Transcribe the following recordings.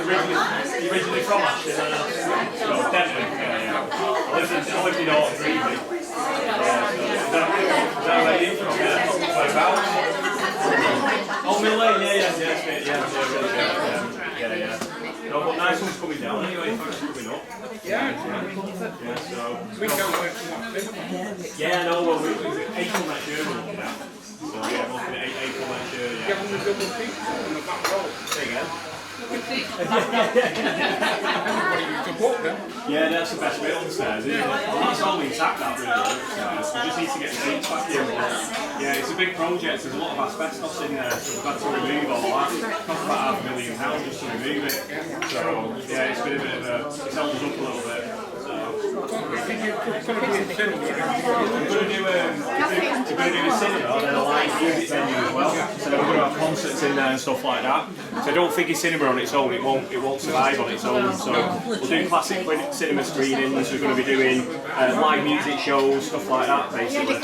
originally from Ashton? No, Denver. Yeah. I lived in Norton Greenwich. Is that where you're from? Yeah. Whereabouts? Oh, Mill Lane. Yeah. No, but nice one's coming down anyway. Thanks for coming up. Yeah. So we can't wait for that. Yeah, no. Well, April next year we're looking at. So yeah, we're looking at April next year. Yeah. Give them the double feet on the back road. There you go. Yeah, that's the best bit on the stairs, isn't it? Well, that's all intact, that really. We just need to get the seats back in. Yeah, it's a big project. There's a lot of asbestos in there, so we've had to remove all that. Cost about £500,000 just to remove it. So yeah, it's been a bit of a. It's held us up a little bit. We're going to do a cinema and then a live music venue as well. So then we're going to have concerts in there and stuff like that. So I don't think a cinema on its own, it won't survive on its own. So we'll do classic cinema screenings. We're going to be doing live music shows, stuff like that, basically.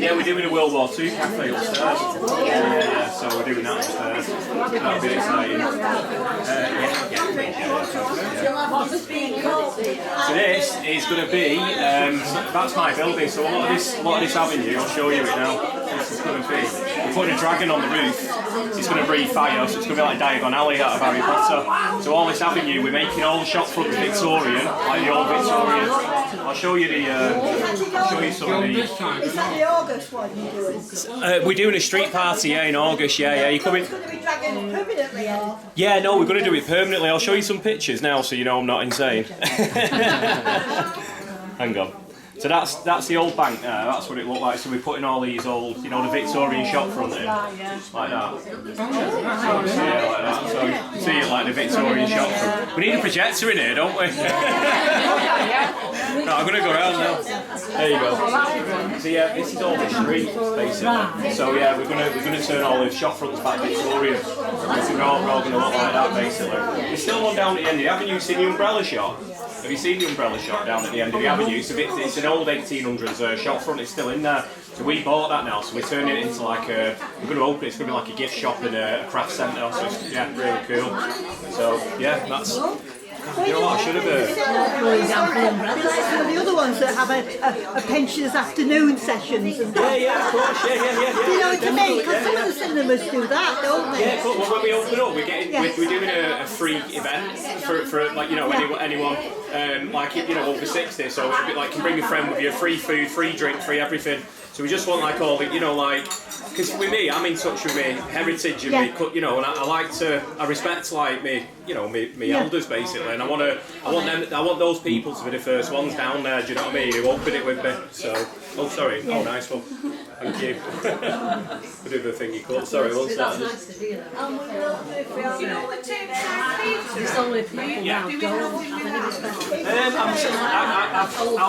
Yeah, we're doing a World War II cafe upstairs. Yeah. So we're doing that upstairs. That'll be exciting. So this is going to be, that's my building, so a lot of this avenue, I'll show you it now, this is going to be, we're putting a dragon on the roof, it's going to breathe fire, so it's going to be like Diagon Alley out of Harry Potter. So all this avenue, we're making all the shop fronts Victorian, like the old Victorian. I'll show you some of the... Is that the August one you're doing? We're doing a street party, in August, yeah. You coming? It's going to be dragging permanently off. Yeah, no, we're going to do it permanently. I'll show you some pictures now so you know I'm not insane. Hang on. So that's the old bank there, that's what it looked like. So we're putting all these old, the Victorian shop front in, like that. Yeah, like that. So see it like the Victorian shop front. We need a projector in here, don't we? No, I'm going to go around now. There you go. So yeah, this is all the street, basically. So yeah, we're going to turn all the shop fronts back Victorian. We're all going to look like that, basically. There's still one down at the end of the avenue. Seen the umbrella shop? Have you seen the umbrella shop down at the end of the avenue? It's an old 1800s shop front. It's still in there. So we bought that now. So we're turning it into like a. We're going to open it. It's going to be like a gift shop and a craft centre. So it's, yeah, really cool. So yeah, that's. You know what, I should have Like some of the other ones that have a pensioners afternoon sessions. And yeah, of course, yeah. Do you know what I mean? Because some of the cinemas do that, don't they? Yeah, cool. Well, when we open up, we're doing a free event for like anyone like over 60. So it'd be like, can bring a friend with you, free food, free drink, free everything. So we just want like all the because with me, I'm in touch with my heritage and and I respect like me elders basically, and I want those people to be the first ones down there. Do you know what I mean? Who open it with me. So, oh sorry, oh nice one. Thank you. We do the thing you called. Sorry, what's that? Nice to hear that. It's only people now don't have any respect. I'd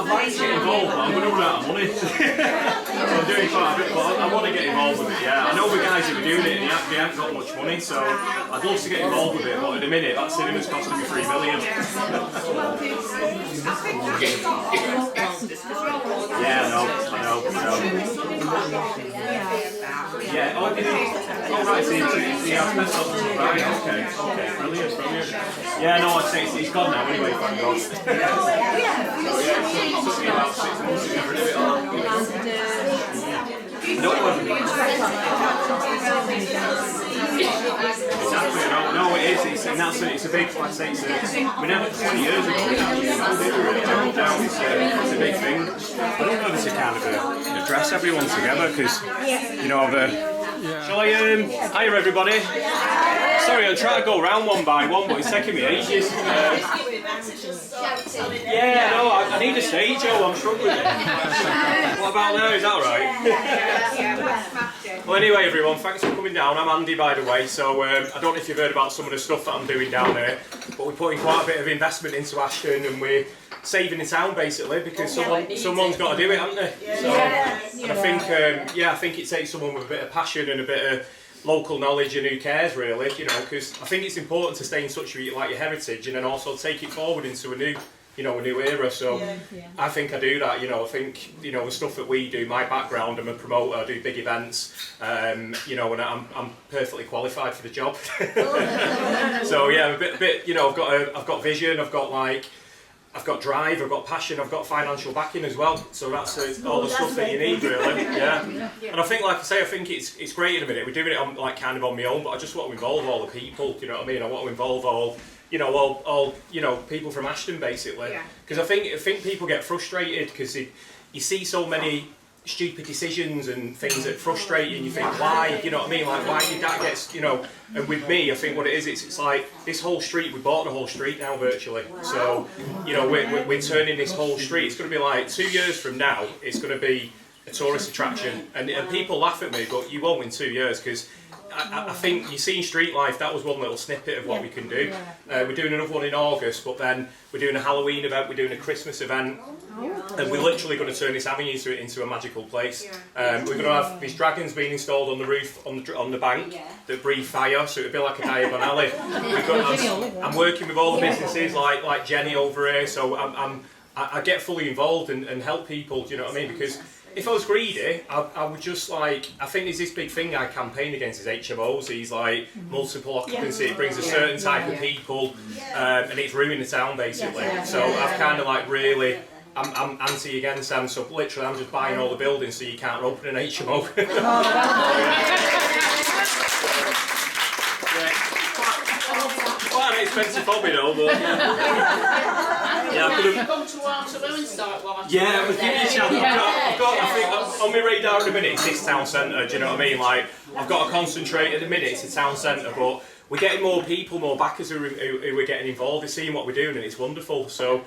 like to get involved, but I'm going to run out of money. So I'm doing quite a bit, but I want to get involved with it, yeah. I know the guys who are doing it, and they haven't got much money, so I'd love to get involved with it, but at the minute, that cinema's costing me $3 million. Yeah, I know. Yeah, oh right, so the asbestos is right, okay, brilliant. Yeah, no, I'd say it's gone now anyway, thank God. So yeah, it took me about 6 months to get rid of it all. No, it wasn't. Exactly, no, it is, it's a big, like I say, we never, 20 years ago, we actually doubled down, it's a big thing. I don't know if it's a kind of a dress everyone together, because, shall I, hiya everybody. Sorry, I'm trying to go around one by one, but it's taking me ages. Yeah, no, I need a stage, I'm struggling. What about there, is that alright? Well anyway everyone, thanks for coming down. I'm Andy by the way, so I don't know if you've heard about some of the stuff that I'm doing down there, but we're putting quite a bit of investment into Ashton and we're saving the town basically because someone's got to do it, haven't they? So, and I think it takes someone with a bit of passion and a bit of local knowledge and who cares really, because I think it's important to stay in touch with your heritage and then also take it forward into a new era. So I think I do that. I think the stuff that we do. My background, I'm a promoter. I do big events. And I'm perfectly qualified for the job. So yeah, a bit. You know, I've got vision. I've got drive, I've got passion, I've got financial backing as well. So that's all the stuff that you need, really. Yeah. And I think, like I say, I think it's great in a minute. We're doing it on, like, kind of on my own, but I just want to involve all the people. You know what I mean? I want to involve all people from Ashton, basically. Because I think people get frustrated because you see so many stupid decisions and things that frustrate you, and you think, why? You know what I mean? Like, why did that get, you know? And with me, I think what it is, it's like this whole street, we bought the whole street now virtually. So, you know, we're turning this whole street. It's going to be like 2 years from now, it's going to be a tourist attraction. And people laugh at me, but you won't in 2 years, because I think you've seen Street Life, that was one little snippet of what we can do. We're doing another one in August, but then we're doing a Halloween event, we're doing a Christmas event, and we're literally going to turn this avenue into a magical place. We're going to have these dragons being installed on the roof, on the bank, that breathe fire, so it'll be like a Diagon Alley. I'm working with all the businesses, like Jenny over here, so I get fully involved and help people, do you know what I mean? Because if I was greedy, I would just I think there's this big thing I campaign against is HMOs. These like multiple occupancy, it brings a certain type of people, and it's ruining the town basically. So I've kind of like really, I'm anti against them. So literally, I'm just buying all the buildings so you can't open an HMO. Quite an expensive hobby though, but. Yeah, I could have come to our saloon start while I was giving you a chance. I think on my radar at the minute it's this town centre, do you know what I mean? Like, I've got to concentrate at the minute, it's a town centre, but we're getting more people, more backers who are getting involved, they're seeing what we're doing and it's wonderful. So,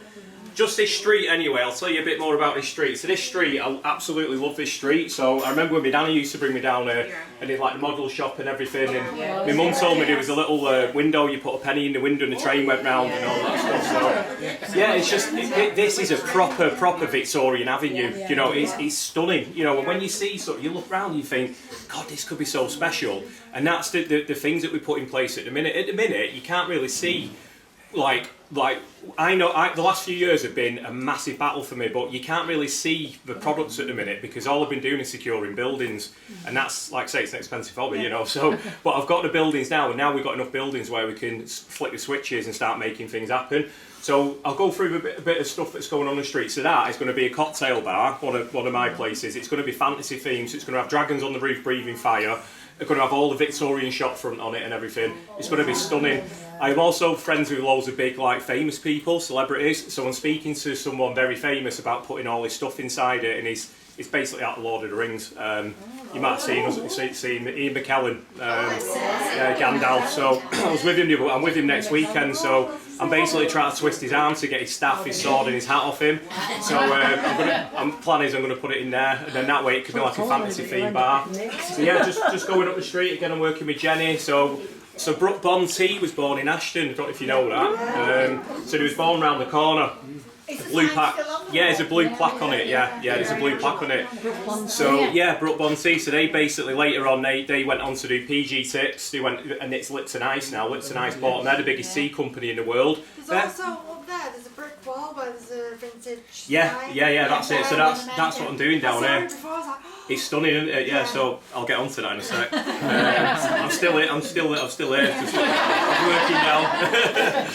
just this street anyway, I'll tell you a bit more about this street. So this street, I absolutely love this street. So I remember when my nanny used to bring me down there and did like the model shop and everything. And my mum told me there was a little window, you put a penny in the window and the train went round and all that stuff. So yeah, it's just, this is a proper Victorian Avenue. You know, it's stunning. You know, and when you see something, you look round and you think, God, this could be so special. And that's the things that we put in place at the minute. At the minute, you can't really see, like I know the last few years have been a massive battle for me, but you can't really see the products at the minute because all I've been doing is securing buildings, and that's, like I say, it's an expensive hobby, you know. So, but I've got the buildings now, and now we've got enough buildings where we can flick the switches and start making things happen. So I'll go through a bit of stuff that's going on the street. So that is going to be a cocktail bar, one of my places. It's going to be fantasy themed. So it's going to have dragons on the roof breathing fire. They're going to have all the Victorian shop front on it and everything. It's going to be stunning. I'm also friends with loads of big, like, famous people, celebrities. So I'm speaking to someone very famous about putting all his stuff inside it, and he's basically out of Lord of the Rings. You might have seen Ian McKellen, Gandalf. So I was with him. I'm with him next weekend. So I'm basically trying to twist his arm to get his staff, his sword, and his hat off him. So I'm planning I'm going to put it in there, and then that way it could be like a fantasy themed bar. So yeah, just going up the street again. I'm working with Jenny. So Brooke Bond Tea was born in Ashton. I don't know if you know that. So he was born round the corner. Blue plaque. Yeah, there's a blue plaque on it. Yeah, there's a blue plaque on it. So yeah, Brooke Bond Tea. So they basically later on they went on to do PG Tips. They went, and it's Lipton Ice now. Lipton Ice bought them. They're the biggest tea company in the world. There's also up there. There's a brick wall where there's a vintage. Yeah. That's it. So that's what I'm doing down here. It's stunning, isn't it? Yeah. So I'll get onto that in a sec. I'm still here. Just I'm working now.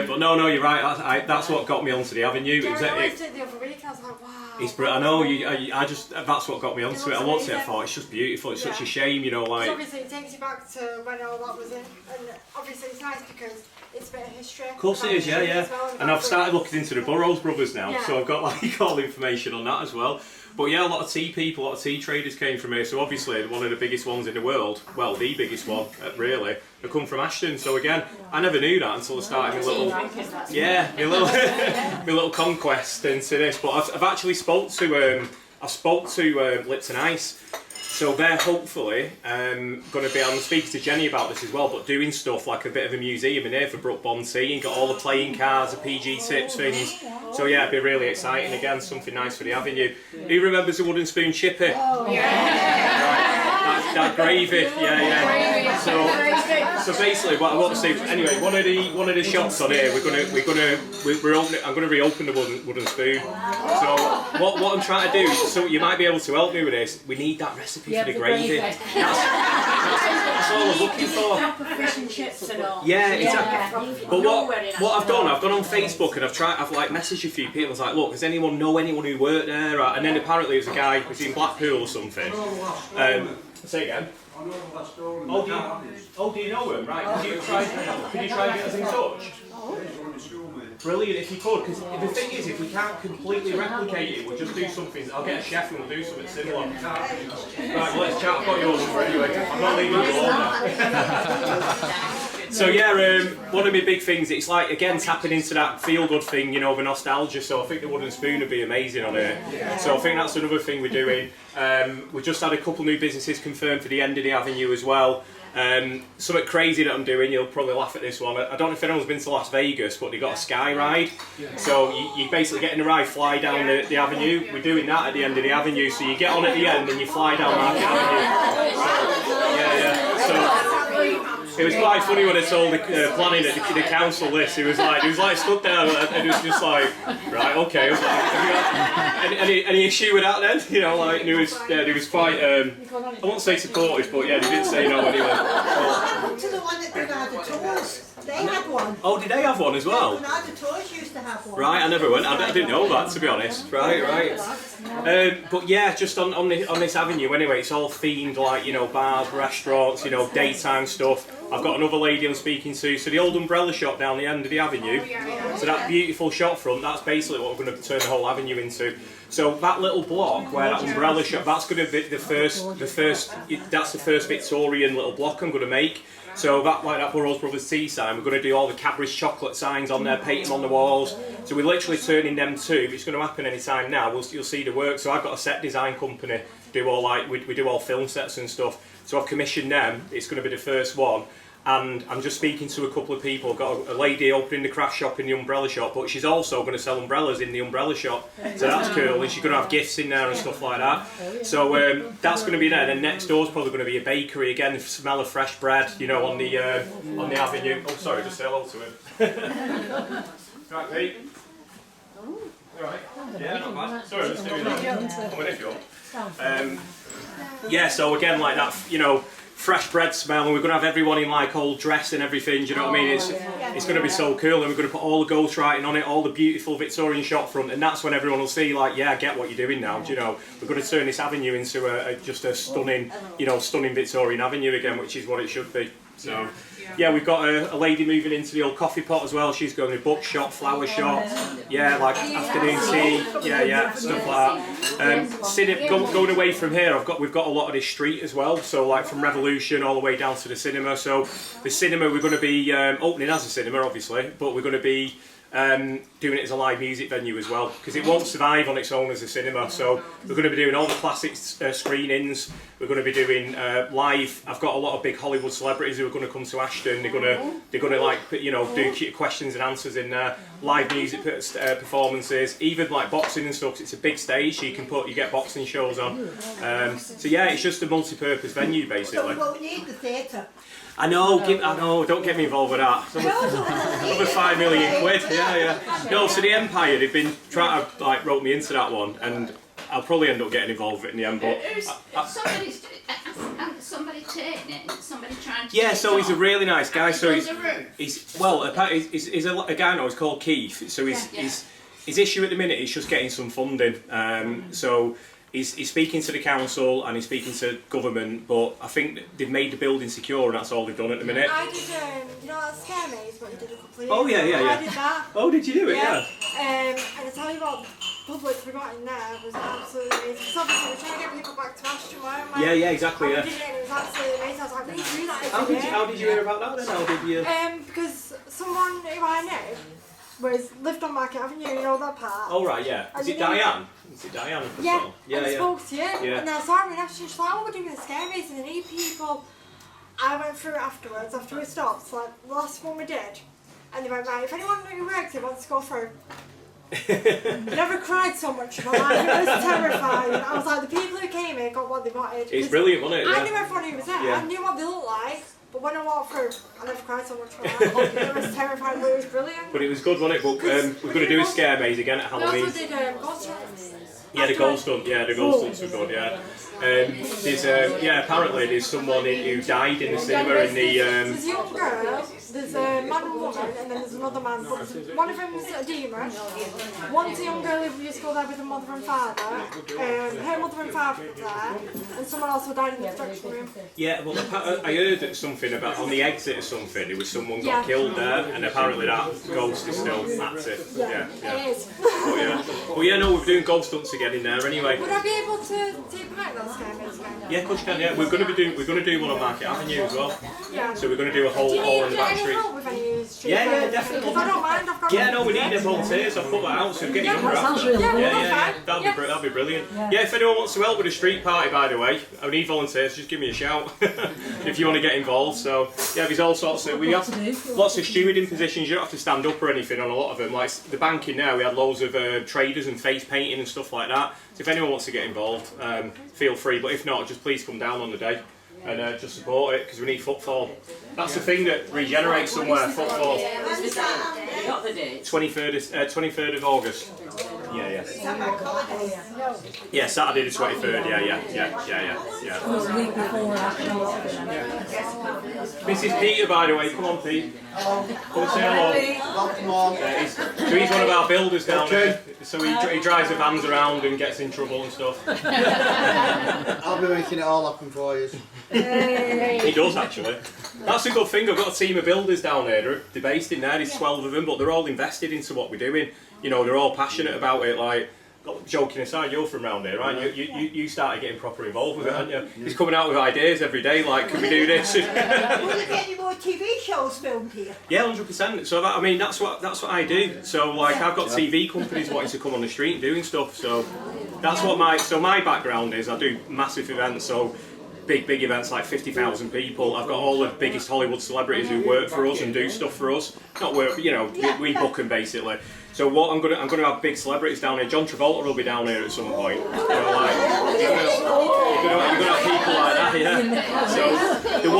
But no, you're right. That's what got me onto the avenue. I watched it the other week. I was like, wow. I know. I just that's what got me onto it. I looked at it. I thought it's just beautiful. It's such a shame, you know. Like. So obviously, it takes you back to when all that was in, and obviously it's nice because it's a bit of history. Of course it is, yeah. And I've started looking into the Burroughs brothers now, so I've got like all the information on that as well. But yeah, a lot of tea people, a lot of tea traders came from here. So obviously, one of the biggest ones in the world, well, the biggest one, really, they come from Ashton. So again, I never knew that until I started my little conquest into this. But I've actually spoke to Lipton Ice. So they're hopefully going to be, I'm speaking to Jenny about this as well, but doing stuff like a bit of a museum in here for Brooke Bond Tea, and got all the playing cards, the PG Tips things. So yeah, it'd be really exciting again, something nice for the avenue. Who remembers the wooden spoon chippy? Oh yeah. That gravy, yeah. So basically, what I want to say, anyway, one of the shops on here, I'm gonna reopen the wooden spoon. So what I'm trying to do, so you might be able to help me with this. We need that recipe for the gravy. That's all I'm looking for. Fish and chips and all. Yeah, exactly. But what I've done on Facebook, and I've like messaged a few people. I was like, look, does anyone know anyone who worked there? And then apparently there's a guy who's in Blackpool or something. Say again. Oh, do you know him? Right. Could you try and get us in touch? Brilliant, if you could, because the thing is, if we can't completely replicate it, we'll just do something. I'll get a chef and we'll do something similar. Right, well, let's chat. I've got your number anyway. I'm not leaving you alone. So yeah, one of my big things, it's like, again, tapping into that feel-good thing, you know, the nostalgia. So I think the wooden spoon would be amazing on it. So I think that's another thing we're doing. We just had a couple new businesses confirmed for the end of the avenue as well. Something crazy that I'm doing, you'll probably laugh at this one. I don't know if anyone's been to Las Vegas, but they've got a sky ride. So you basically get in the ride, fly down the avenue. We're doing that at the end of the avenue. So you get on at the end and you fly down Market Avenue. So it was quite funny when I told the planning at the council this. He was like stood there and it was just like, right, okay. I was like, have you got any issue with that then? You know, like he was quite, I won't say supportive, but yeah, they didn't say no anyway. What happened to the one that Granada Tours? They had one. Oh, did they have one as well? Granada Tours used to have one. Right, I never went. I didn't know that, to be honest. Right. But yeah, just on this avenue anyway, it's all themed like, you know, bars, restaurants, you know, daytime stuff. I've got another lady I'm speaking to. So the old umbrella shop down the end of the avenue. So that beautiful shop front, that's basically what we're going to turn the whole avenue into. So that little block where that umbrella shop, that's going to be the first. That's the first Victorian little block I'm going to make. So that Burroughs Brothers tea sign, we're going to do all the Cadbury's chocolate signs on there, paint them on the walls. So we're literally turning them two. It's going to happen any time now. You'll see the work. So I've got a set design company. We do all film sets and stuff. So I've commissioned them. It's going to be the first one. And I'm just speaking to a couple of people. I've got a lady opening the craft shop in the umbrella shop, but she's also going to sell umbrellas in the umbrella shop. So that's cool. And she's going to have gifts in there and stuff like that. So that's going to be there. And then next door's probably going to be a bakery again. The smell of fresh bread, you know, on the avenue. Oh, sorry, just say hello to him. Right, Pete. All right. Yeah, not bad. Sorry, I'm just doing that. Come in if you want. Yeah, so again, like that, you know, fresh bread smell, and we're going to have everyone in like old dress and everything, do you know what I mean? It's going to be so cool, and we're going to put all the ghost writing on it, all the beautiful Victorian shop front, and that's when everyone will see like, yeah, I get what you're doing now, do you know? We're going to turn this avenue into just a stunning, you know, stunning Victorian avenue again, which is what it should be. So, yeah, we've got a lady moving into the old coffee pot as well. She's going to bookshop, flower shop, yeah, like afternoon tea, yeah, stuff like that. Going away from here, we've got a lot of this street as well. So like from Revolution all the way down to the cinema. So the cinema, we're going to be opening as a cinema, obviously, but we're going to be doing it as a live music venue as well, because it won't survive on its own as a cinema. So we're going to be doing all the classic screenings. We're going to be doing live. I've got a lot of big Hollywood celebrities who are going to come to Ashton. They're going to like, you know, do questions and answers in there. Live music performances, even like boxing and stuff. It's a big stage, so you get boxing shows on. So yeah, it's just a multi-purpose venue basically. So we won't need the theatre. I know, don't get me involved with that. Another 5 million quid, yeah. No, so the Empire, they've been trying to like rope me into that one, and I'll probably end up getting involved with it in the end. But somebody taking it, somebody trying to. Yeah, so he's a really nice guy. So he's a guy now. He's called Keith. So his issue at the minute is just getting some funding. So. He's speaking to the council and he's speaking to government, but I think they've made the building secure and that's all they've done at the minute. I did, you know that scare maze, what you did a couple of years ago? Yeah. I did that. Oh, did you do it? Yeah. And I tell you what, public forgot in there was absolutely amazing. Because obviously we're trying to get people back to Ashton, weren't we? Yeah, exactly, and we did it and it was absolutely amazing. I was like, we need to do that every year. How did you hear about that then? How did you? Because someone who I know lived on Market Avenue, you know that part. Oh right, yeah. Is it Diane? Is it Diane? Yeah, and I spoke to you, yeah. and I saw her in Ashton, she's like, oh, we're doing a scare maze and I need people. I went through it afterwards, after we stopped, like the last one we did, and they went, right, if anyone who works here wants to go through. I never cried so much in my life, it was terrifying. I was like, the people who came here got what they wanted. It's brilliant, wasn't it? I knew everyone who was there, I knew what they looked like. But when I walked through, I never cried so much. It was terrifying, but it was brilliant. But it was good, wasn't it? But we're going to do a scare maze again at Halloween. We also did ghost rides. Yeah, the gold stunt. Yeah, the gold stunts were good. Yeah. There's apparently there's someone who died in the cinema in the. There's a young girl, there's a man and woman, and then there's another man. But one of them's a demon. One's a young girl who used to go there with her mother and father. Her mother and father were there, and someone also died in the production room. Yeah, well, I heard that something about on the exit or something. There was someone got killed there, and apparently that ghost is still active. Yeah. It is. But yeah, no, we're doing ghost stunts again in there anyway. Would I be able to take part in that scare maze again? Yeah, of course you can. Yeah, we're going to do one on Market Avenue as well. Yeah. So we're going to do a whole Do you hall in need the back any street. help with any street Yeah, furniture? definitely. If I don't mind, I've got. Yeah, no, we need volunteers. I've put that out, so get your number sounds after. really good. Yeah. That'd be brilliant. Yeah, if anyone wants to help with a street party, by the way, I need volunteers. Just give me a shout if you want to get involved. So yeah, there's all sorts of. We have lots of stewarding positions. You don't have to stand up or anything on a lot of them. Like the bank in there, we had loads of traders and face painting and stuff like that. So if anyone wants to get involved, feel free. But if not, just please come down on the day and just support it because we need footfall. That's the thing that regenerates somewhere. Football. 23rd of August. Yeah. Yeah, Saturday the 23rd. Yeah. Mrs. Peter, by the way, come on, Pete. Come and say hello. So he's one of our builders down here. So he drives the vans around and gets in trouble and stuff. I'll be making it all happen for you. He does actually. That's a good thing. I've got a team of builders down there. They're based in there. There's 12 of them, but they're all invested into what we're doing. You know, they're all passionate about it. Like, joking aside, you're from around here, right? You started getting proper involved with it, haven't you? He's coming out with ideas every day. Like, can we do this? Will you get any more TV shows filmed here? Yeah, 100%. So that's what I do. So like I've got TV companies wanting to come on the street and doing stuff. So that's what my background is. I do massive events. So big events like 50,000 people. I've got all the biggest Hollywood celebrities who work for us and do stuff for us. Not work, you know, we book them basically. So what I'm gonna have big celebrities down here. John Travolta will be down here at some point. You're gonna have people like that, yeah. So the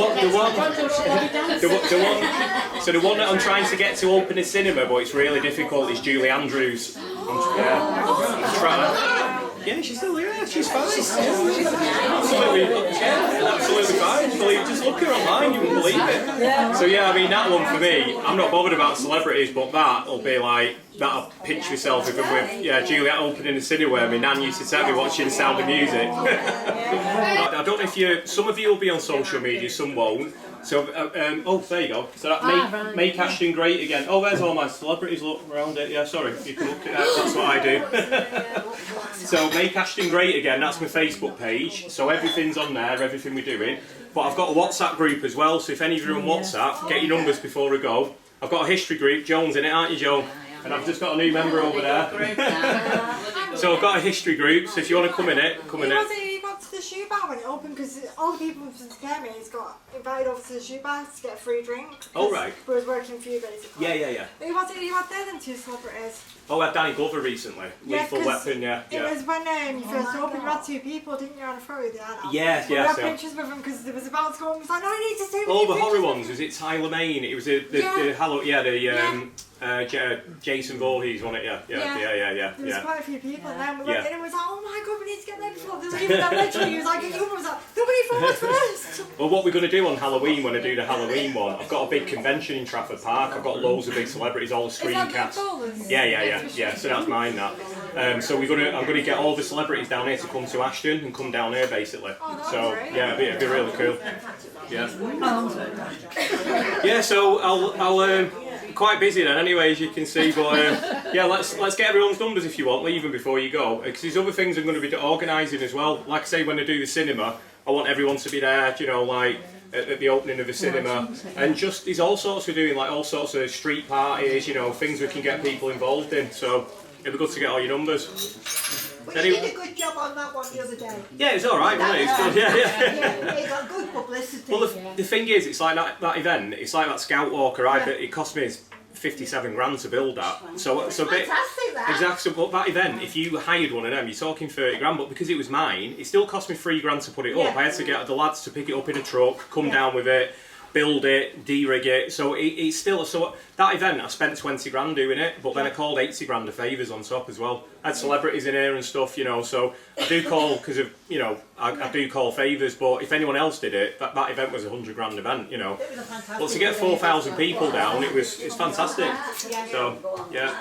one that I'm trying to get to open a cinema, but it's really difficult, is Julie Andrews. I'm trying. Yeah, she's still here. She's fine. Absolutely fine. Just look her online, you wouldn't believe it. So yeah, I mean that one for me, I'm not bothered about celebrities, but that'll be like, that'll pinch myself if I'm with Juliet opening a cinema where my nan used to tell me watching Sound of Music. I don't know if some of you will be on social media, some won't. So, there you go. So that make Ashton great again. Oh, there's all my celebrities look around it. Yeah, sorry, you can look at that. That's what I do. So make Ashton great again. That's my Facebook page. So everything's on there, everything we're doing. But I've got a WhatsApp group as well. So if any of you are on WhatsApp, get your numbers before we go. I've got a history group. Joan's in it, aren't you, Joan? And I've just got a new member over there. So I've got a history group. So if you want to come in it, come in it. To the shoe bar when it opened because all the people from Scare Maze got invited over to the shoe bar to get a free drink. Oh right. We was working for you basically. Yeah. Who was it you had there then, two celebrities? Oh, I had Danny Glover recently. Lethal Weapon, yeah. It was when you first opened, you had two people, didn't you, on a photo there? Yeah. We had pictures with them because it was about to go and we was like, no, I need to see all the horror ones. Was it Tyler Maine? It was Jason Voorhees on it, yeah. There was quite a few people and then we went in and was like, oh my god, we need to get there before. There was even that literally, he was like, was like, nobody forward first. Well, what we're going to do on Halloween, when I do the Halloween one, I've got a big convention in Trafford Park. I've got loads of big celebrities, all the screencasts. Yeah. So that's mine. That. So I'm going to get all the celebrities down here to come to Ashton and come down here basically. So yeah, it'd be really cool. Yeah. Yeah. So I'll quite busy then anyway, as you can see, but let's get everyone's numbers if you want, leave them before you go, because there's other things I'm going to be organising as well. Like I say, when I do the cinema, I want everyone to be there, you know, like at the opening of the cinema, and just there's all sorts of doing, like all sorts of street parties, you know, things we can get people involved in, so it'd be good to get all your numbers. But you did a good job on that one the other day. Yeah, it's alright, wasn't it? It's good, yeah, it got good publicity. Well, the thing is, it's like that event, it's like that Scout Walker ride that it cost me 57 grand to build that. So fantastic, that. Exactly, but that event, if you hired one of them, you're talking 30 grand, but because it was mine, it still cost me 3 grand to put it up. I had to get the lads to pick it up in a truck, come down with it, build it, de-rig it. So it's still, so that event I spent 20 grand doing it, but then I called 80 grand of favours on top as well. I had celebrities in here and stuff, you know, so I do call, because of, you know, I do call favours, but if anyone else did it, that event was a 100 grand event, you know. But to get 4,000 people down, it's fantastic. So, yeah.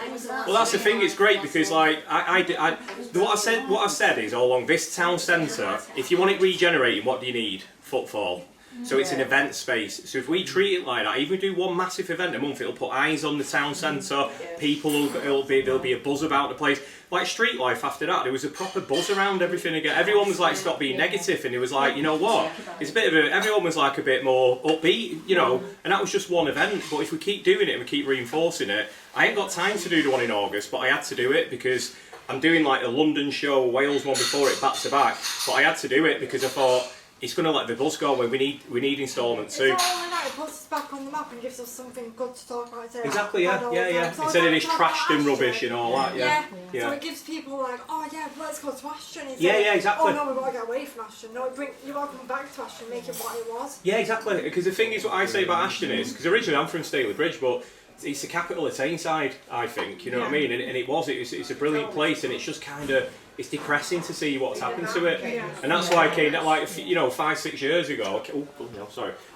Well, that's the thing, it's great because, like, what I've said is all along, this town centre, if you want it regenerating, what do you need? Footfall. So it's an event space. So if we treat it like that, even if we do one massive event a month, it'll put eyes on the town centre. People, there'll be a buzz about the place. Like Street Life after that, there was a proper buzz around everything again. Everyone was like, stop being negative, and it was like, you know what? It's a bit of everyone was like a bit more upbeat, you know. And that was just one event. But if we keep doing it and we keep reinforcing it, I ain't got time to do the one in August, but I had to do it because I'm doing like a London show, Wales one before it, back to back. But I had to do it because I thought, it's going to let the buzz go when we need instalment too. It's all that, it puts us back on the map and gives us something good to talk about. Exactly, yeah. Instead of this trashed and rubbish and all that, yeah. So it gives people like, oh yeah, let's go to Ashton. Yeah, exactly. Oh no, we've got to get away from Ashton. No, you want to come back to Ashton and make it what it was. Yeah, exactly. Because the thing is, what I say about Ashton is, because originally I'm from Staley Bridge, but it's the capital of Tameside, I think, you know what I mean? And it's a brilliant place, and it's just kind of, it's depressing to see what's happened to it. And that's why I came down, like, you know, 5-6 years ago,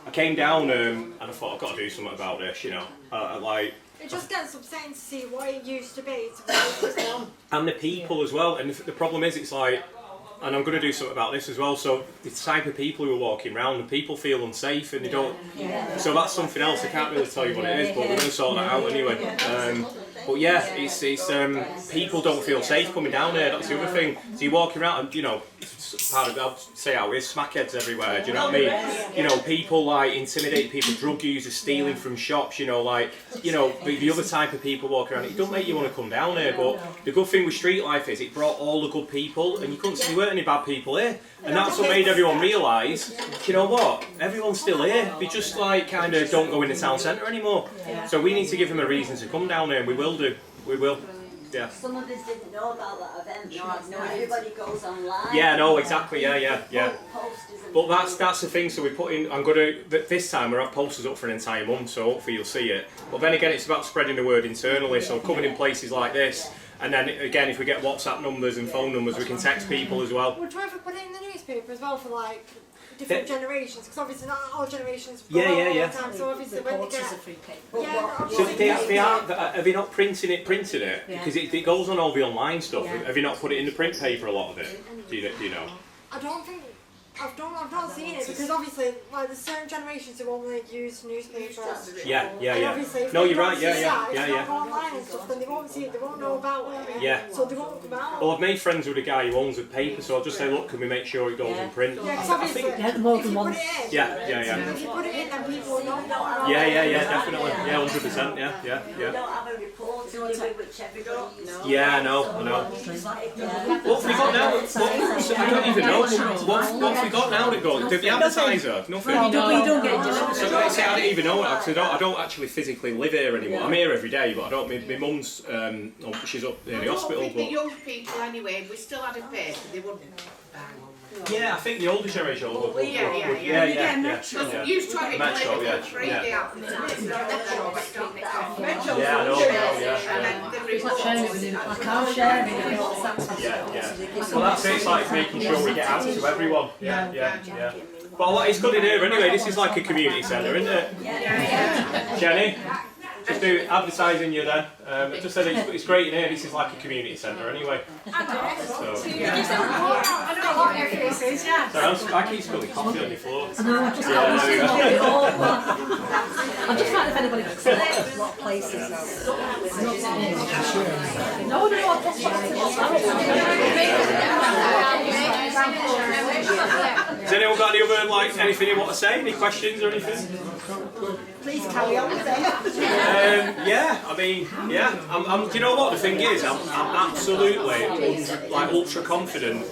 I came down and I thought, I've got to do something about this, you know. It just gets upsetting to see what it used to be to what it is now. And the people as well, and the problem is, it's like, and I'm going to do something about this as well, so the type of people who are walking around, and people feel unsafe and they don't, so that's something else, I can't really tell you what it is, but we're going to sort that out anyway. But yeah, it's people don't feel safe coming down here, that's the other thing. So you're walking around and, you know, part of, I'll say how it is, smackheads everywhere, do you know what I mean? You know, people like intimidate people, drug users stealing from shops, you know, like, you know, the other type of people walking around, it don't make you want to come down here, but the good thing with Street Life is it brought all the good people, and you couldn't see there weren't any bad people here. And that's what made everyone realise, you know what, everyone's still here, they just like kind of don't go in the town centre anymore. So we need to give them a reason to come down here, and we will do, we will. Yeah. Some of us didn't know about that event. No, everybody goes online. Yeah, no, exactly. Yeah. But that's the thing. So we put in. This time we're at posters up for an entire month, so hopefully you'll see it. But then again, it's about spreading the word internally. So coming in places like this, and then again, if we get WhatsApp numbers and phone numbers, we can text people as well. We'll try to put it in the newspaper as well for like different generations, because obviously not all generations go yeah. all the time, so obviously when they get... So have you not printed it? Because it goes on all the online stuff. Yeah. Have you not put it in the print paper, a lot of it? Do you know? I don't think... I've not seen it, because obviously like there's certain generations who only use newspapers. Yeah. Obviously, if no, they you're don't right. see that, if they Yeah. don't go online and stuff, then they won't see it, they won't know about it. Yeah. So they won't come out. Well, I've made friends with a guy who owns a paper, so I'll just say, look, can we make sure it goes in print? Yeah, because obviously, if you put it in, if you put it in, then people will know. Yeah, definitely. Yeah, 100%. Yeah. We don't have a report, do we, which everybody knows? Yeah, I know. What have we got now? I don't even know. What have we got now that goes? The advertiser? Nothing. We don't get delivered. So I don't even know it, because I don't actually physically live here anymore. I'm here every day, but I don't. My mum's, she's up in the hospital. The young people anyway, we still had a paper, they wouldn't. Yeah, I think the older generation would. Yeah. Used to have it Metro, delivered for free, yeah. they have Metro, Yeah, I know. and then the I can't share it. Well, that's it. It's like making sure we get out to everyone. Yeah. Well, it's good in here anyway. This is like a community centre, isn't it? Yeah. Jenny, just do advertising you then. Just said it's great in here. This is like a community centre anyway. So. I don't know what your face is, yeah. So I keep spilling coffee on your floor. No, I just I'm just trying if anybody can select what places. No, Has anyone got any other, like, anything you want to say? Any questions or anything? Please carry on with it. I'm, do you know what the thing is? I'm absolutely ultra confident.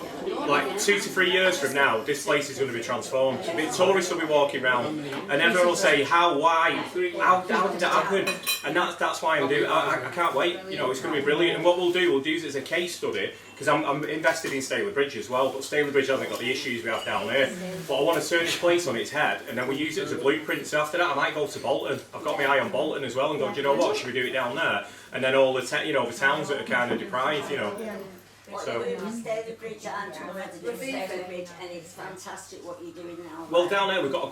like 2 to 3 years from now, this place is going to be transformed. Tourists will be walking around, and everyone will say, why, how did that happen? And that's why I'm doing. I can't wait. You know, it's going to be brilliant. And what we'll use it as a case study. Because I'm invested in Staley Bridge as well, but Staley Bridge hasn't got the issues we have down there. But I want to turn this place on its head, and then we use it as a blueprint. So after that, I might go to Bolton. I've got my eye on Bolton as well, and go, do you know what? Should we do it down there? And then all the the towns that are kind of deprived, you know. So. Staley Bridge, I'm resident of Staley Bridge, and it's fantastic what you're doing now. Well, down there we've got a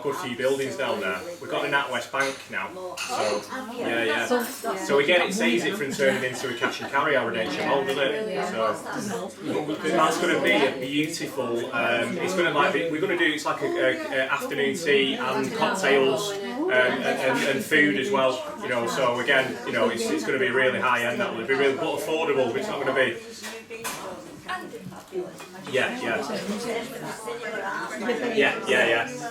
good few buildings down there. We've got the NatWest Bank now. So yeah. So again, it saves it from turning into a cash and carry our HMO, doesn't it? So that's going to be a beautiful. It's going to we're going to do it's like a afternoon tea and cocktails and food as well. You know, so again, you know, it's going to be really high end. That will be really but affordable. But it's not going to be. Yeah.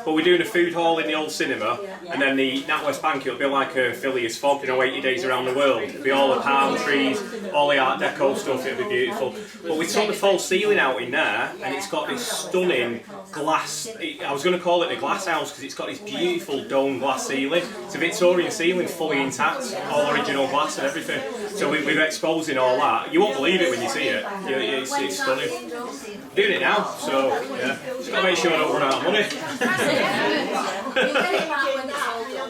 But we're doing a food hall in the old cinema, and then the NatWest Bank, it'll be like a Phileas Fogg, 80 days around the world. It'll be all the palm trees, all the Art Deco stuff, it'll be beautiful. But we took the false ceiling out in there, and it's got this stunning glass, I was going to call it a glass house, because it's got this beautiful dome glass ceiling. It's a Victorian ceiling, fully intact, all original glass and everything. So we're exposing all that. You won't believe it when you see it. It's stunning. Doing it now, so yeah. Just got to make sure I don't run out of money.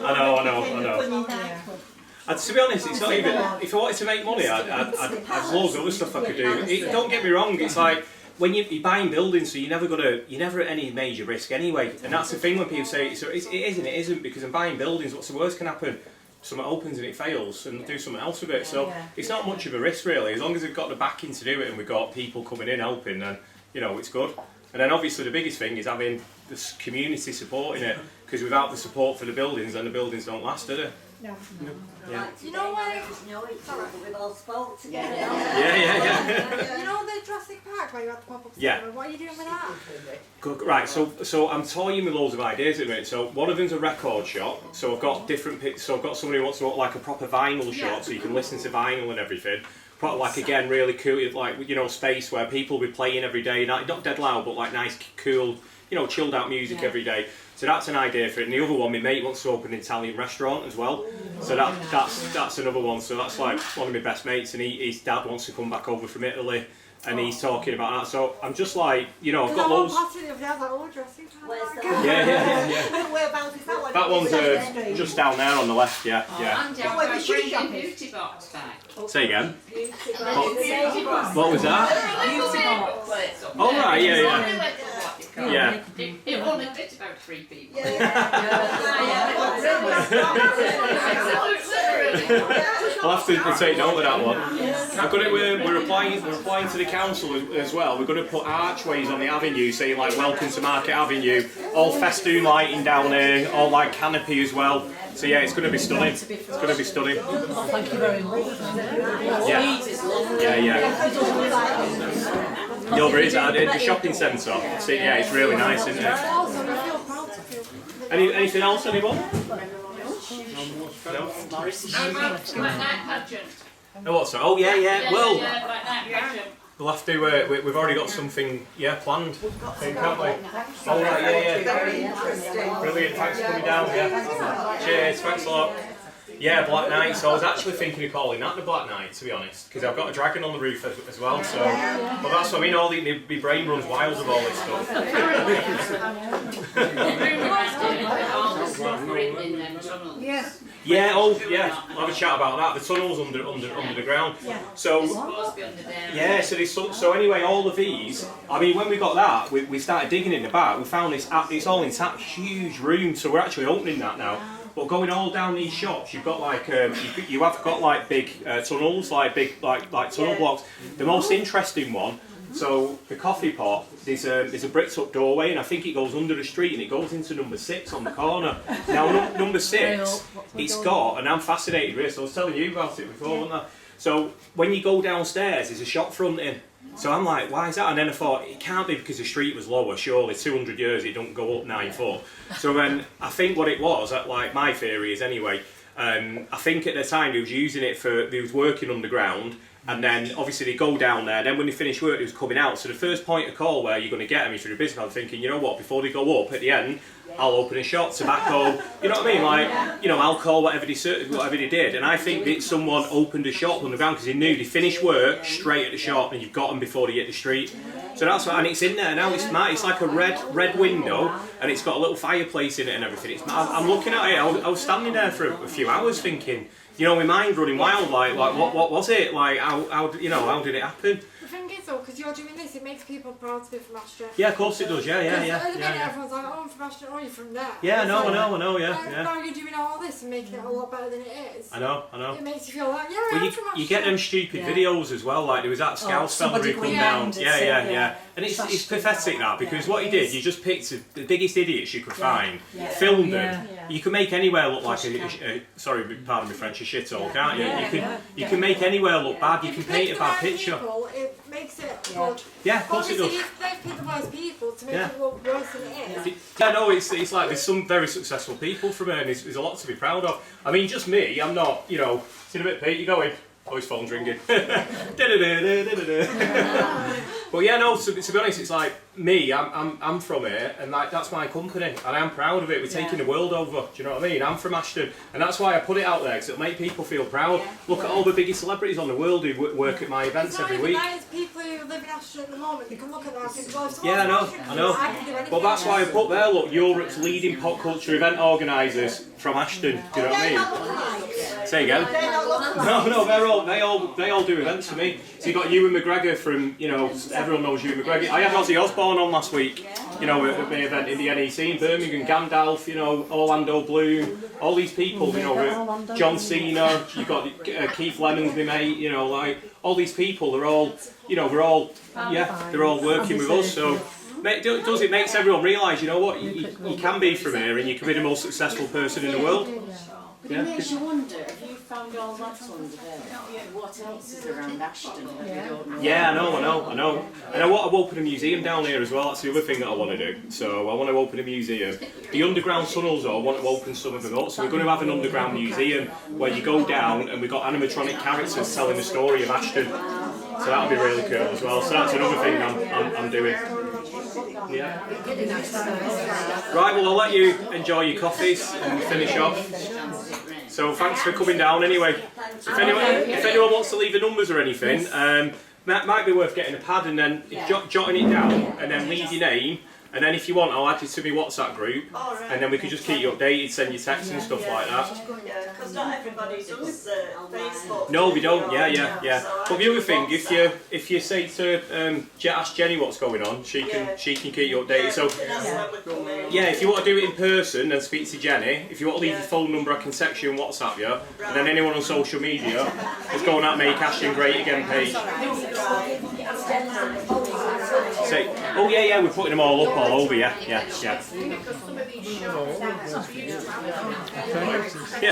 I know. And to be honest, it's not even. If I wanted to make money, I'd loads of other stuff I could do. Don't get me wrong. It's like when you're buying buildings, so you're never at any major risk anyway. And that's the thing when people say it isn't because I'm buying buildings. What's the worst can happen? Something opens and it fails, and do something else with it. So it's not much of a risk really, as long as we've got the backing to do it and we've got people coming in helping. Then it's good. And then obviously the biggest thing is having the community supporting it, because without the support for the buildings, then the buildings don't last, do they? No. Yeah. You know what? We've all spoke together. Yeah. You know the Jurassic Park where you had the pop-up Yeah. cinema? What are you doing with that? Good. Right, so I'm toying with loads of ideas at the minute. So one of them's a record shop. So I've got So I've got somebody who wants to want like a proper vinyl shop, so you can listen to vinyl and everything. But like again, really cool, like space where people will be playing every day. Not dead loud, but like nice, cool, chilled out music every day. So that's an idea for it. And the other one, my mate wants to open an Italian restaurant as well. So that's another one. So that's like one of my best mates, and his dad wants to come back over from Italy, and he's talking about that. So I'm just like, I've got loads. Yeah. Whereabouts is that one? That one's just down there on the left. Yeah. Andy, I've got a brilliant beauty box back. Say again. What was that? Oh right, yeah. It only fits about 3 people. I'll have to take note of that one. We're applying to the council as well. We're going to put archways on the avenue, saying like "Welcome to Market Avenue." All festoon lighting down there, all like canopy as well. So yeah, it's going to be stunning. It's going to be stunning. Thank you very much. Yeah. The over is at the shopping centre. So yeah, it's really nice, isn't it? Anything else, anyone? No. Black Night Pageant. No, what? Sorry. Oh yeah. Well, Black Night Pageant. we'll have to. We've already got something, planned. Can't we? Oh right, yeah. Brilliant. Thanks for coming down. Yeah. Cheers. Thanks a lot. Yeah, Black Night. So I was actually thinking of calling that the Black Night, to be honest, because I've got a dragon on the roof as well. So, but that's what I mean. My brain runs wild with all this stuff. Yes. Yeah. Oh, yeah. I'll have a chat about that. The tunnels under the ground. So. Yeah. So anyway, all of these. I mean, when we got that, we started digging in the back. We found this. It's all intact, huge room. So we're actually opening that now. But going all down these shops, you've got like you have got like big tunnels, like big like tunnel blocks. The most interesting one. So the coffee pot, there's a bricked up doorway, and I think it goes under the street, and it goes into number 6 on the corner. Now number 6, it's got, and I'm fascinated with this. I was telling you about it before, wasn't I? So when you go downstairs, there's a shop fronting. So I'm like, why is that? And then I thought, it can't be because the street was lower, surely 200 years it don't go up 9 foot. So then I think what it was, like my theory is anyway, I think at the time he was using it for, he was working underground, and then obviously they go down there, then when they finish work he was coming out, so the first point of call where you're going to get them is through the business. I'm thinking, you know what, before they go up at the end, I'll open a shop, tobacco, you know what I mean, like, you know, alcohol, whatever they did. And I think that someone opened a shop underground because they knew they finished work straight at the shop, and you've got them before they hit the street. So that's why, and it's in there now. It's like a red window, and it's got a little fireplace in it and everything. I'm looking at it. I was standing there for a few hours thinking, you know, my mind running wild. Like what was it? Like how you know, how did it happen? The thing is though, because you're doing this, it makes people proud to be from Ashton. Yeah, of course it does. Yeah. At the minute, everyone's like, oh, I'm from Ashton, oh, you're from there. Yeah, It's I like, know. Yeah. Now you're doing all this and making it a lot better than it is. I know. It makes you feel like, yeah, Well, I'm from Ashton. you get them stupid videos as well, like there was that Scouts fella somebody who come going down. round and Yeah. saying, And it's pathetic that, because what he did, you just picked the biggest idiots you could find, Yeah. filmed them. Yeah. You can make anywhere look like sorry, pardon me French, a shithole, can't you? You can make anywhere look bad, you can paint a bad picture. People, it makes it good. Yeah, of course it does. Obviously, they've picked the worst people to make Yeah. it look worse than it is. Yeah, no, it's like there's some very successful people from here, and there's a lot to be proud of. I mean, just me, I'm not, you know, see in a bit, Pete, you going? Oh, his phone's ringing. But yeah, no, to be honest, it's like me, I'm from here, and like that's my company, and I'm proud of it. We're taking the world over, do you know what I mean? I'm from Ashton, and that's why I put it out there, because it'll make people feel proud. Look at all the biggest celebrities on the world who work at my events every week. It's people who live in Ashton at the moment, you can look at that and think, well, if Yeah, someone's from I Ashton, know. I can do anything. Well, that's why I put there, look, Europe's leading pop culture event organisers from Ashton, do you know what I mean? Say again. No, they all do events for me. So you got Ewan McGregor from, you know, everyone knows Ewan McGregor. I had Ozzy Osbourne on last week, you know, at the event in the NEC in Birmingham, Gandalf, you know, Orlando Bloom, all these people, you know, John Cena, you've got Keith Lemon's my mate, you know, like, all these people, they're all, you know, they're all working with us, so. It makes everyone realise, you know what, you can be from here and you can be the most successful person in the world. But it makes you wonder, have you found all that under there? What else is around Ashton that we don't know? Yeah, I know. And I want to open a museum down here as well, that's the other thing that I want to do. So I want to open a museum. The underground tunnels, though, I want to open some of them up. So we're going to have an underground museum where you go down and we've got animatronic characters telling the story of Ashton. So that'll be really cool as well. So that's another thing I'm doing. Yeah. Right, well I'll let you enjoy your coffees and finish off. So thanks for coming down anyway. If anyone wants to leave the numbers or anything, might be worth getting a pad and then jotting it down and then leave your name. And then if you want, I'll add you to my WhatsApp group, and then we can just keep you updated, send you texts and stuff like that. Yeah, because not everybody does Facebook. No, we don't. Yeah. But the other thing, if you say to ask Jenny what's going on, she can keep you updated. So yeah, if you want to do it in person, then speak to Jenny. If you want to leave your phone number, I can text you and WhatsApp you. And then anyone on social media, just go on that Make Ashton Great Again page. Say, oh yeah, we're putting them all up all over. Yeah. Because some of these shops, we used to have Yeah.